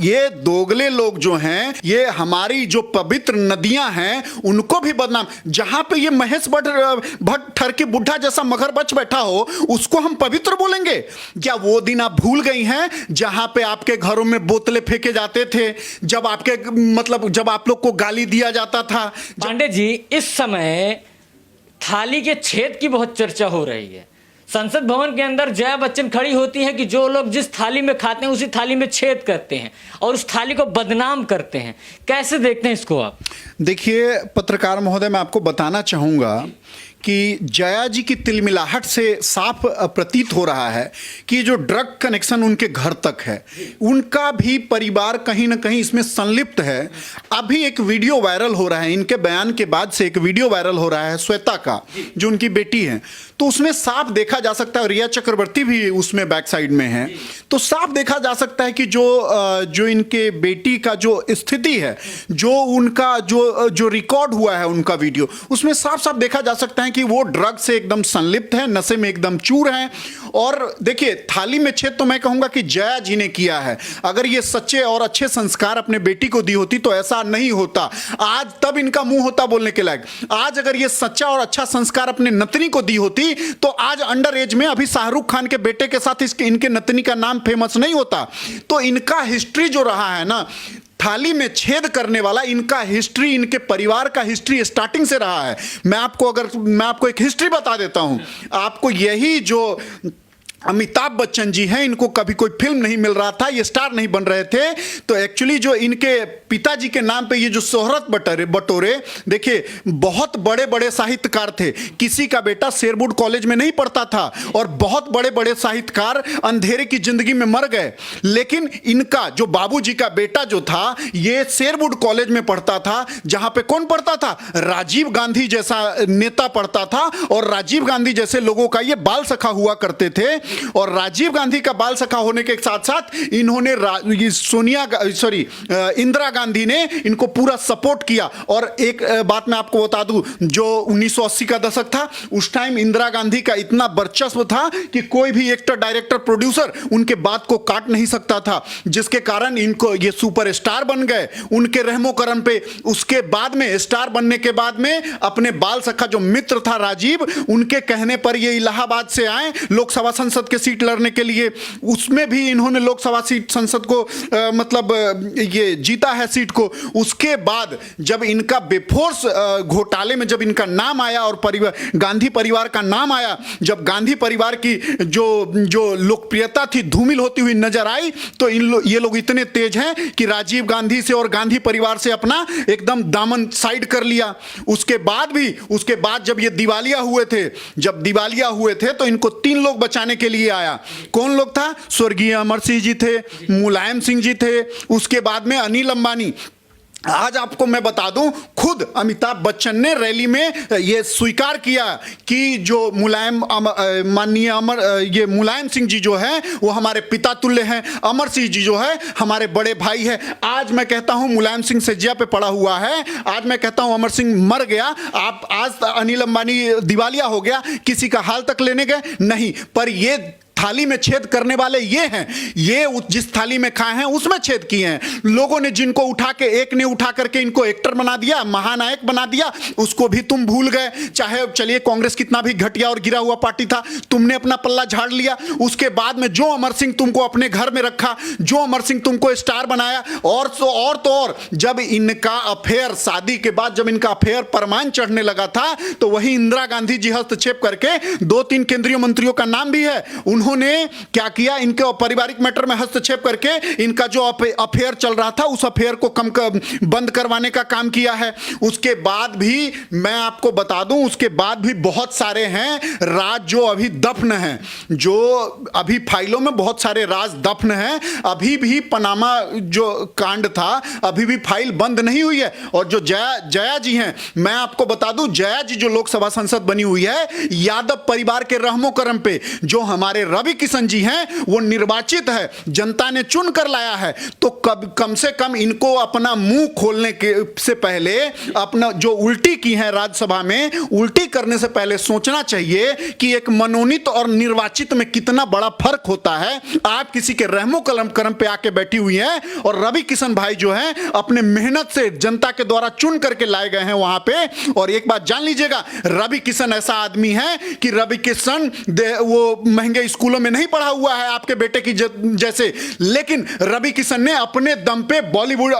ये दोगले लोग जो हैं, ये हमारी जो पवित्र नदियां हैं उनको भी बदनाम। जहां पे ये महेश भट्ट ठरकी बुढ़ा जैसा मगरमच्छ बैठा हो उसको हम पवित्र बोलेंगे? क्या वो दिन आप भूल गई हैं जहां पे आपके घरों में बोतलें फेंके जाते थे, जब आपके मतलब जब आप लोग को गाली दिया जाता था? पांडे जी, इस समय थाली के छेद की बहुत चर्चा हो रही है। संसद भवन के अंदर जया बच्चन खड़ी होती हैं कि जो लोग जिस थाली में खाते हैं उसी थाली में छेद करते हैं और उस थाली को बदनाम करते हैं। कैसे देखते हैं इसको आप? देखिए पत्रकार महोदय, मैं आपको बताना चाहूंगा कि जया जी की तिलमिलाहट से साफ प्रतीत हो रहा है कि जो ड्रग कनेक्शन उनके घर तक है, उनका भी परिवार कहीं ना कहीं इसमें संलिप्त है। अभी एक वीडियो वायरल हो रहा है, इनके बयान के बाद से एक वीडियो वायरल हो रहा है श्वेता का, जो उनकी बेटी है। तो उसमें साफ देखा जा सकता है, रिया चक्रवर्ती भी उसमें बैक साइड में है, तो साफ देखा जा सकता है कि जो इनके बेटी का जो स्थिति है, जो उनका जो रिकॉर्ड हुआ है उनका वीडियो, उसमें साफ साफ देखा जा सकता है कि वो ड्रग से एकदम संलिप्त है, नशे में एकदम चूर हैं। और देखिए थाली में छेद तो मैं कहूंगा कि जया जी ने किया है। अगर ये सच्चे और अच्छे संस्कार अपने बेटी को दी होती तो ऐसा नहीं होता, आज तब इनका मुंह होता बोलने के लायक। आज अगर ये सच्चा और अच्छा संस्कार अपने नतनी को दी होती तो आज अंडर एज में अभी शाहरुख खान के बेटे के साथ इनके नतनी का नाम फेमस नहीं होता। तो इनका हिस्ट्री जो रहा है ना, थाली में छेद करने वाला, इनका हिस्ट्री, इनके परिवार का हिस्ट्री स्टार्टिंग से रहा है। मैं आपको एक हिस्ट्री बता देता हूं। आपको यही जो अमिताभ बच्चन जी हैं, इनको कभी कोई फिल्म नहीं मिल रहा था, ये स्टार नहीं बन रहे थे, तो एक्चुअली जो इनके पिताजी के नाम पे ये जो शोहरत बटोरे, देखिए बहुत बड़े बड़े साहित्यकार थे। किसी का बेटा शेरवुड कॉलेज में नहीं पढ़ता था और बहुत बड़े बड़े साहित्यकार अंधेरे की जिंदगी में मर गए। लेकिन इनका जो बाबूजी का बेटा जो था, ये शेरवुड कॉलेज में पढ़ता था, जहां पे कौन पढ़ता था? राजीव गांधी जैसा नेता पढ़ता था, और राजीव गांधी जैसे लोगों का ये बाल सखा हुआ करते थे। और राजीव गांधी का बाल सखा होने के साथ साथ इन्होंने इंदिरा गांधी ने इनको पूरा सपोर्ट किया। और एक बात मैं आपको बता दूं, जो 1980 का दशक था, उस टाइम इंदिरा गांधी का इतना वर्चस्व था कि कोई भी एक्टर, डायरेक्टर, प्रोड्यूसर उनके बात को काट नहीं सकता था, जिसके कारण इनको ये सुपरस्टार बन गए उनके रहमो करम पे। उसके बाद में स्टार बनने के बाद में अपने बाल सखा जो मित्र था राजीव, उनके कहने पर ये इलाहाबाद से आए लोकसभा संसद के सीट लड़ने के लिए। उसमें भी इन्होंने लोकसभा सीट संसद को ये जीता है सीट को। उसके बाद जब इनका बेफोर्स घोटाले में जब इनका नाम आया और गांधी परिवार का नाम आया, जब गांधी परिवार की जो लोकप्रियता थी धूमिल होती हुई नजर आई, तो ये लोग इतने तेज हैं कि राजीव गांधी से और गांधी परिवार से अपना एकदम दामन साइड कर लिया। उसके बाद जब ये दिवालिया हुए थे तो इनको 3 लोग बचाने के लिए आया। कौन लोग था? स्वर्गीय अमर सिंह जी थे, मुलायम सिंह जी थे, उसके बाद में अनिल अंबानी। आज आपको मैं बता दूं, खुद अमिताभ बच्चन ने रैली में यह स्वीकार किया कि जो मुलायम सिंह जी जो है वो हमारे पिता तुल्य हैं, अमर सिंह जी जो है हमारे बड़े भाई है। आज मैं कहता हूं मुलायम सिंह सज्जा पे पड़ा हुआ है, आज मैं कहता हूं अमर सिंह मर गया। आप आज अनिल अंबानी दिवालिया हो गया, किसी का हाल तक लेने गए नहीं। पर ये थाली में छेद करने वाले ये हैं, ये जिस थाली में खाए हैं उसमें छेद किए हैं। लोगों ने जिनको एक ने उठा करके इनको एक्टर बना दिया, महानायक बना दिया, उसको भी तुम भूल गए। चाहे चलिए कांग्रेस कितना भी घटिया और गिरा हुआ पार्टी था, तुमने अपना पल्ला झाड़ लिया। उसके बाद में जो अमर सिंह तुमको अपने घर में रखा, जो अमर सिंह तुमको स्टार बनाया, और जब इनका अफेयर, शादी के बाद जब इनका अफेयर परमान चढ़ने लगा था, तो वही इंदिरा गांधी जी हस्तक्षेप करके 2-3 केंद्रीय मंत्रियों का नाम भी है, उन्होंने क्या किया, इनके पारिवारिक मैटर में हस्तक्षेप करके इनका जो अफेयर चल रहा था उस अफेयर को बंद करवाने का काम किया है। उसके बाद भी मैं आपको बता दूं, उसके बाद भी बहुत सारे हैं राज जो अभी दफन हैं, जो अभी फाइलों में बहुत सारे राज दफन हैं। अभी भी पनामा जो कांड था, अभी भी फाइल बंद नहीं हुई है। और जो जया जी हैं, मैं आपको बता दूं, जया जी जो लोकसभा सांसद बनी हुई है, यादव परिवार के रहमो करम पे, जो हमारे रवि किशन जी हैं वो निर्वाचित है, जनता ने चुन कर लाया है, तो कम से कम इनको अपना मुंह खोलने के से पहले अपना जो उल्टी की है राज्यसभा में, उल्टी करने से पहले सोचना चाहिए कि एक मनोनीत और निर्वाचित में कितना बड़ा फर्क होता है। आप किसी के रहमो करम पे आके बैठी हुई हैं और रवि किशन भाई जो हैं अपने मेहनत से जनता के द्वारा चुन करके लाए गए हैं वहां पे। और एक बात जान लीजिएगा, रवि किशन ऐसा आदमी है कि रवि किशन वो महंगे स्कूलों में नहीं पढ़ा हुआ है आपके बेटे की जैसे, लेकिन रवि किशन ने अपने दम पे बॉलीवुड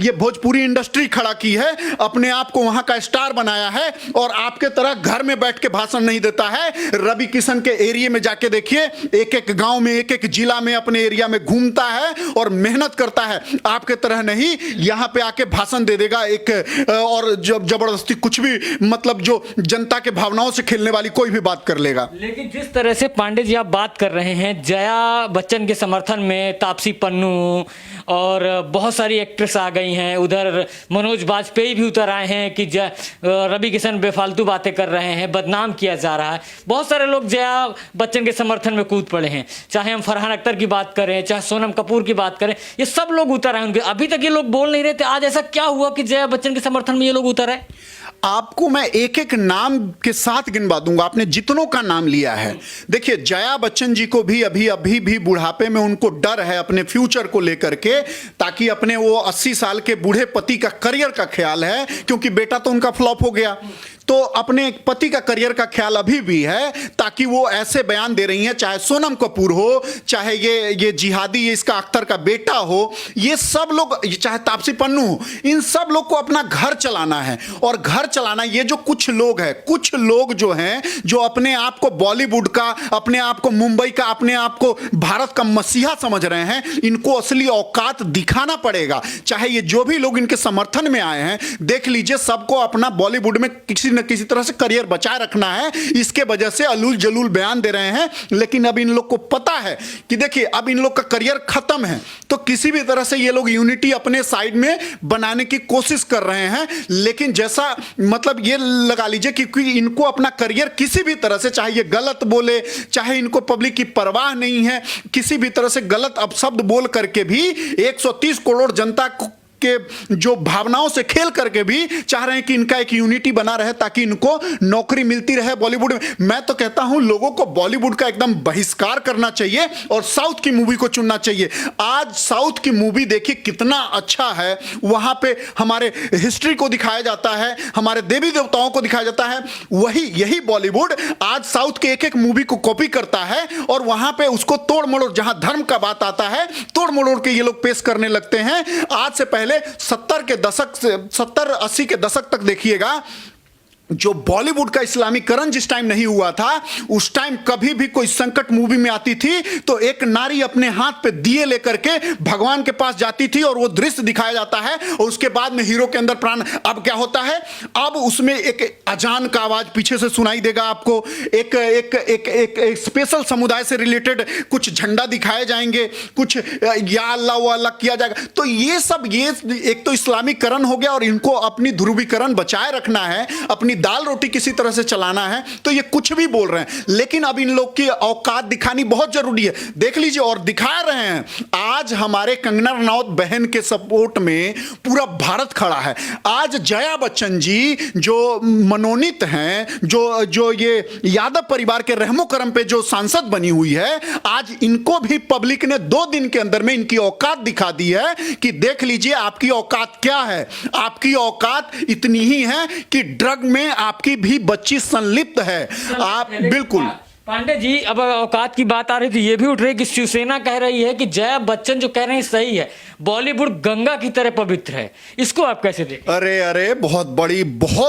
ये भोजपुरी इंडस्ट्री खड़ा की है, अपने आप को वहां का स्टार बनाया है। और आपके तरह घर में बैठ के भाषण नहीं देता है। रवि किशन के एरिया में जाके देखिए, एक एक गांव में, एक एक जिला में अपने एरिया में घूमता है और मेहनत करता है। आपके तरह नहीं यहां पे आके भाषण दे देगा एक और जबरदस्ती कुछ भी, मतलब जो जनता के भावनाओं से खेलने वाली कोई भी बात कर लेगा। लेकिन जिस तरह से पांडे जी आप बात कर रहे हैं, जया बच्चन के समर्थन में तापसी पन्नू और बहुत सारी एक्ट्रेस आ गई हैं, उधर मनोज बाजपेयी भी उतर आए हैं कि रवि किशन बेफालतू बातें कर रहे हैं, बदनाम किया जा रहा है। बहुत सारे लोग जया बच्चन के समर्थन में कूद पड़े हैं, चाहे हम फरहान अख्तर की बात करें, चाहे सोनम कपूर की बात करें, ये सब लोग उतर आए उनके। अभी तक ये लोग बोल नहीं रहे थे, आज ऐसा क्या हुआ कि जया बच्चन के समर्थन में ये लोग उतर आए? आपको मैं एक एक नाम के साथ गिनवा दूंगा, आपने जितनों का नाम लिया है। देखिए, जया बच्चन जी को भी अभी भी बुढ़ापे में उनको डर है अपने फ्यूचर को लेकर के, ताकि अपने वो 80 साल के बूढ़े पति का करियर का ख्याल है, क्योंकि बेटा तो उनका फ्लॉप हो गया, तो अपने पति का करियर का ख्याल अभी भी है, ताकि वो ऐसे बयान दे रही हैं, चाहे सोनम कपूर हो, चाहे ये जिहादी, ये इसका अख्तर का बेटा हो, ये सब लोग, चाहे तापसी पन्नू हो, इन सब लोग को अपना घर चलाना है। और घर चलाना, ये जो कुछ लोग हैं, कुछ लोग जो हैं जो अपने आप को बॉलीवुड का, अपने आप को मुंबई का, अपने आप को भारत का मसीहा समझ रहे हैं, इनको असली औकात दिखाना पड़ेगा। चाहे ये जो भी लोग इनके समर्थन में आए हैं, देख लीजिए, सबको अपना बॉलीवुड में किसी न किसी तरह से करियर बचाए रखना है, इसके वजह से अलूल जलूल बयान दे रहे हैं। लेकिन अब इन लोग को पता है कि देखिए, अब इन लोग का करियर खत्म है, तो किसी भी तरह से ये लोग यूनिटी अपने साइड में बनाने की कोशिश कर रहे हैं। लेकिन जैसा, मतलब ये लगा लीजिए कि इनको अपना करियर किसी भी तरह से, चाहे ये गलत बोले, चाहे इनको पब्लिक की परवाह नहीं है, किसी भी तरह से गलत अपशब्द बोल करके भी 130 करोड़ जनता के जो भावनाओं से खेल करके भी चाह रहे हैं कि इनका एक यूनिटी बना रहे, ताकि इनको नौकरी मिलती रहे बॉलीवुड में। मैं तो कहता हूं लोगों को बॉलीवुड का एकदम बहिष्कार करना चाहिए और साउथ की मूवी को चुनना चाहिए। आज साउथ की मूवी देखिए कितना अच्छा है, वहां पे हमारे हिस्ट्री को दिखाया जाता है, हमारे देवी देवताओं को दिखाया जाता है। यही बॉलीवुड आज साउथ के एक एक मूवी को कॉपी करता है और वहां पे उसको तोड़ मरोड़, जहां धर्म का बात आता है, तोड़ मरोड़ के ये लोग पेश करने लगते हैं। आज से पहले 70-80 के दशक तक देखिएगा, जो बॉलीवुड का इस्लामीकरण जिस टाइम नहीं हुआ था, उस टाइम कभी भी कोई संकट मूवी में आती थी तो एक नारी अपने हाथ पे दिए लेकर के भगवान के पास जाती थी और वो दृश्य दिखाया जाता है और उसके बाद में हीरो के अंदर प्राण। अब क्या होता है, अब उसमें एक अजान का आवाज पीछे से सुनाई देगा आपको, एक स्पेशल समुदाय से रिलेटेड कुछ झंडा दिखाए जाएंगे, कुछ या अल्लाह वो अल्लाह किया जाएगा। तो ये सब, ये एक तो इस्लामीकरण हो गया और इनको अपनी ध्रुवीकरण बचाए रखना है, अपनी दाल रोटी किसी तरह से चलाना है, तो ये कुछ भी बोल रहे हैं। लेकिन अब इन लोग की औकात दिखानी बहुत जरूरी है, देख लीजिए, और दिखा रहे हैं। आज हमारे कंगना रनौत बहन के सपोर्ट में पूरा भारत खड़ा है। आज जया बच्चन जी जो मनोनीत हैं, जो ये यादव परिवार के रहमो करम पे जो सांसद बनी हुई है, आज इनको भी पब्लिक ने 2 दिन के अंदर में इनकी औकात दिखा दी है कि देख लीजिए आपकी औकात क्या है। आपकी औकात इतनी ही है कि ड्रग में आपकी भी बच्ची संलिप्त है। आप बिल्कुल पांडे जी, अब औकात की बात आ रही थी, ये भी उठ रही है कि शिवसेना कह रही है कि जया बच्चन जो कह रहे हैं सही है, बॉलीवुड गंगा की तरह पवित्र है। इसको आप कैसे देखें? अरे बहुत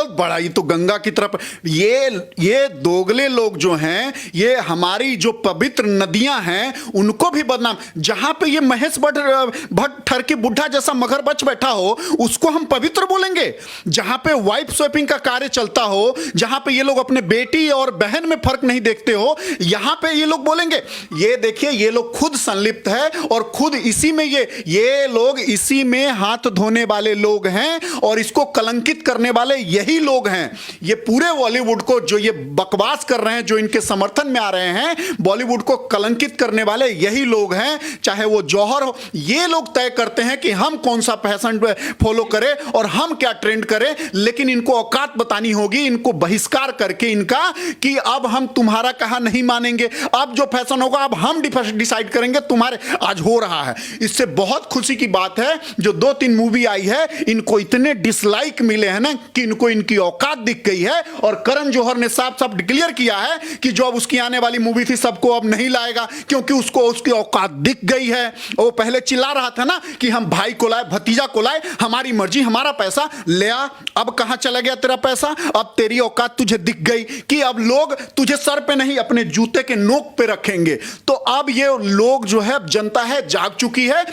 बड़ा, ये तो गंगा की तरफ, ये दोगले लोग जो हैं, ये हमारी जो पवित्र नदियां हैं उनको भी बदनाम। जहां पे ये महेश भट्ट ठरकी बुढ़ा जैसा मगरमच्छ बैठा हो, उसको हम पवित्र बोलेंगे? जहां पे वाइफ स्वैपिंग का कार्य चलता हो, जहां पे ये लोग अपने बेटी और बहन में फर्क नहीं देखते हो, यहां पे ये लोग बोलेंगे? ये देखिए, ये लोग खुद संलिप्त है और खुद इसी में ये ये लोग इसी में हाथ धोने वाले लोग हैं और इसको कलंकित करने वाले यही लोग हैं। ये पूरे बॉलीवुड को जो ये बकवास कर रहे हैं, जो इनके समर्थन में आ रहे हैं, बॉलीवुड को कलंकित करने वाले यही लोग हैं। चाहे वो जौहर हो, ये लोग तय करते हैं कि हम कौन सा फैशन फॉलो करें और हम क्या ट्रेंड करें, लेकिन इनको औकात बतानी होगी, इनको बहिष्कार करके इनका, कि अब हम तुम्हारा कहा नहीं मानेंगे, अब जो फैशन होगा अब हम डिसाइड करेंगे तुम्हारे। आज हो रहा है। इससे बहुत खुशी की बात है, जो 2-3 मूवी आई है इनको इतने डिसलाइक मिले हैं ना कि इनको इनकी औकात दिख गई है। और करण जौहर ने साफ साफ डिक्लेयर किया है कि जो अब उसकी आने वाली मूवी थी सबको अब नहीं लाएगा, क्योंकि उसको उसकी औकात दिख गई है। वो पहले चिल्ला रहा था ना कि हम भाई को लाए, भतीजा को लाए, हमारी मर्जी, हमारा पैसा ले आ। अब कहां चला गया तेरा पैसा? अब तेरी औकात तुझे दिख गई कि अब लोग तुझे सर पे नहीं अपने जूते के नोक पे रखेंगे। तो अब ये लोग जो है, जनता है, जाग चुकी है।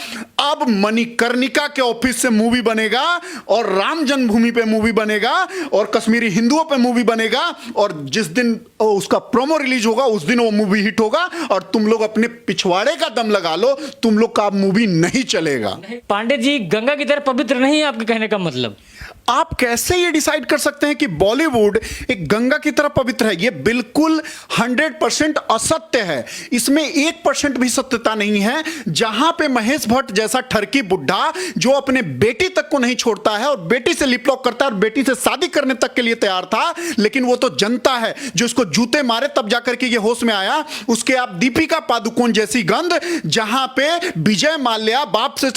अब मणिकर्णिका के ऑफिस से मूवी बनेगा और राम जन्मभूमि पे मूवी बनेगा और कश्मीरी हिंदुओं पे मूवी बनेगा, और जिस दिन उसका प्रोमो रिलीज होगा उस दिन वो मूवी हिट होगा। और तुम लोग अपने पिछवाड़े का दम लगा लो, तुम लोग का मूवी नहीं चलेगा। पांडे जी, गंगा की तरह पवित्र नहीं है आपके कहने का मतलब? आप कैसे ये डिसाइड कर सकते हैं कि बॉलीवुड एक गंगा की तरह पवित्र है? ये बिल्कुल 100% असत्य है। इसमें 1% भी सत्यता नहीं है। जहां पे महेश भट्ट जैसा ठरकी बुड्ढा जो अपने बेटी तक को नहीं छोड़ता है और बेटी से लिपलॉक करता है और बेटी से शादी करने तक के लिए तैयार था, लेकिन वो तो जनता है जो इसको जूते मारे तब जाकर के ये होश में आया। उसके आप दीपिका पादुकोण जैसी गंध, जहां पे विजय माल्या बाप से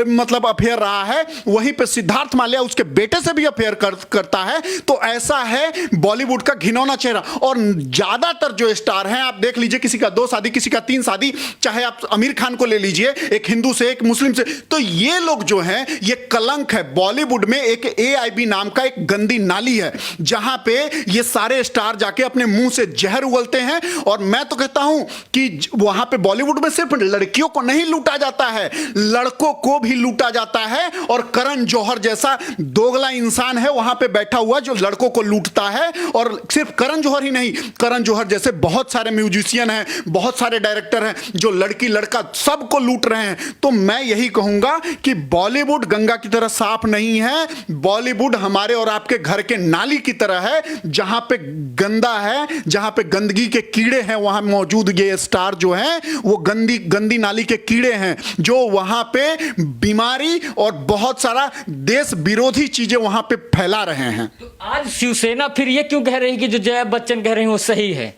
मतलब अफेयर रहा है, वहीं पे सिद्धार्थ माल्या उसके बेटे से भी अफेयर करता है। तो ऐसा है बॉलीवुड का घिनौना चेहरा। और ज्यादातर जो स्टार हैं, आप देख लीजिए, किसी का 2 शादी, किसी का 3 शादी, चाहे आप आमिर खान को ले लीजिए, एक हिंदू से एक मुस्लिम से। तो ये लोग जो हैं, ये कलंक है बॉलीवुड में। एक AIB नाम का एक गंदी नाली है जहां पे ये सारे स्टार जाके अपने मुंह से जहर उगलते हैं। और मैं तो कहता हूं कि वहां पे बॉलीवुड में सिर्फ लड़कियों को नहीं लूटा जाता है, लड़कों को भी लूटा जाता है। और करण जौहर जैसा दोगला इंसान है वहां पे बैठा हुआ जो लड़कों को लूटता है। और सिर्फ करण जौहर ही नहीं, करण जौहर जैसे बहुत सारे म्यूजिशियन हैं, बहुत सारे डायरेक्टर हैं जो लड़की लड़का सबको लूट रहे हैं। तो मैं यही कहूंगा कि बॉलीवुड गंगा की तरह साफ नहीं है। बॉलीवुड हमारे और आपके घर के नाली की तरह है, जहां पे गंदा है, जहां पे गंदगी के कीड़े हैं, वहां मौजूद ये स्टार जो हैं वो गंदी गंदी नाली के कीड़े हैं, जो वहां पे बीमारी और बहुत सारा देश विरोधी चीजें वहां पे फैला रहे हैं। तो आज शिवसेना फिर ये क्यों कह रही है कि जो जया बच्चन कह रहे हैं वो सही है?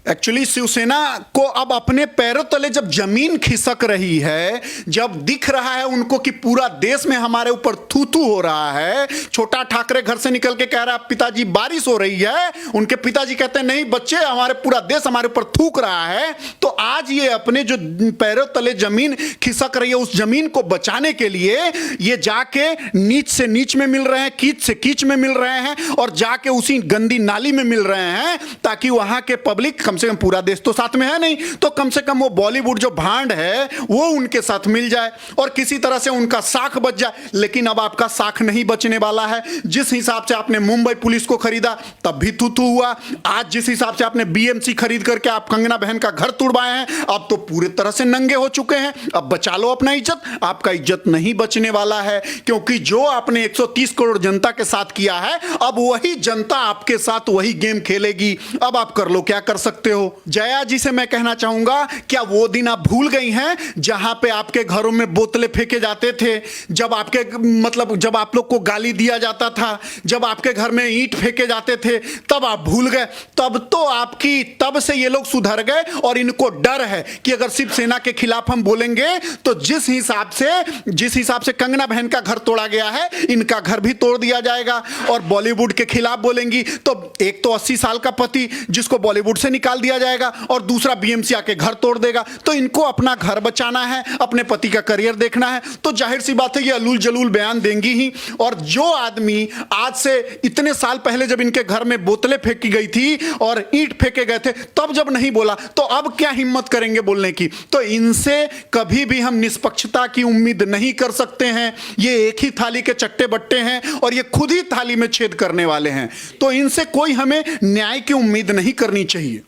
एक्चुअली शिवसेना को अब अपने पैरों तले जब जमीन खिसक रही है, जब दिख रहा है उनको कि पूरा देश में हमारे ऊपर थू थू हो रहा है। छोटा ठाकरे घर से निकल के कह रहा है पिताजी बारिश हो रही है, उनके पिताजी कहते हैं नहीं बच्चे, हमारे पूरा देश हमारे ऊपर थूक रहा है। तो आज ये अपने जो पैरों तले जमीन खिसक रही है, उस जमीन को बचाने के लिए ये जाके नीच से नीच में मिल रहे हैं, कीच से कीच में मिल रहे हैं, और जाके उसी गंदी नाली में मिल रहे हैं, ताकि वहां के पब्लिक, कम से कम पूरा देश तो साथ में है नहीं, तो कम से कम वो बॉलीवुड जो भांड है वो उनके साथ मिल जाए और किसी तरह से उनका साख बच जाए। लेकिन अब आपका साख नहीं बचने वाला है। जिस हिसाब से आपने मुंबई पुलिस को खरीदा तब भी थू थू हुआ, आज जिस हिसाब से आपने BMC खरीद करके आप कंगना बहन का घर तुड़वाए हैं, अब तो पूरी तरह से नंगे हो चुके हैं। अब बचा लो अपना इज्जत, आपका इज्जत नहीं बचने वाला है, क्योंकि जो आपने 130 करोड़ जनता के साथ किया है, अब वही जनता आपके साथ वही गेम खेलेगी। अब आप कर लो क्या कर सकते हो। जया जी से मैं कहना चाहूंगा, क्या वो दिन आप भूल गई हैं जहां पे आपके घरों में बोतलें फेंके जाते थे, जब आपके मतलब जब आप लोग को गाली दिया जाता था, जब आपके घर में ईंट फेंके जाते थे, तब आप भूल गए? तब तो आपकी, तब से ये लोग सुधर गए और इनको डर है कि अगर शिवसेना के खिलाफ हम बोलेंगे तो जिस हिसाब से कंगना बहन का घर तोड़ा गया है, इनका घर भी तोड़ दिया जाएगा। और बॉलीवुड के खिलाफ बोलेंगी तो एक तो 80 साल का पति जिसको बॉलीवुड से निकाल दिया जाएगा और दूसरा BMC आके घर तोड़ देगा। तो इनको अपना घर बचाना है, अपने पति का करियर देखना है, तो जाहिर सी बात है ये अलूल जलूल बयान देंगी ही। और जो आदमी आज से इतने साल पहले जब इनके घर में बोतलें फेंकी गई थी और ईंट फेंके गए थे, तब जब नहीं बोला, तो अब क्या हिम्मत करेंगे बोलने की? तो इनसे कभी भी हम निष्पक्षता की उम्मीद नहीं कर सकते हैं। ये एक ही थाली के चट्टे बट्टे हैं और ये खुद ही थाली में छेद करने वाले हैं। तो इनसे कोई हमें न्याय की उम्मीद नहीं करनी चाहिए।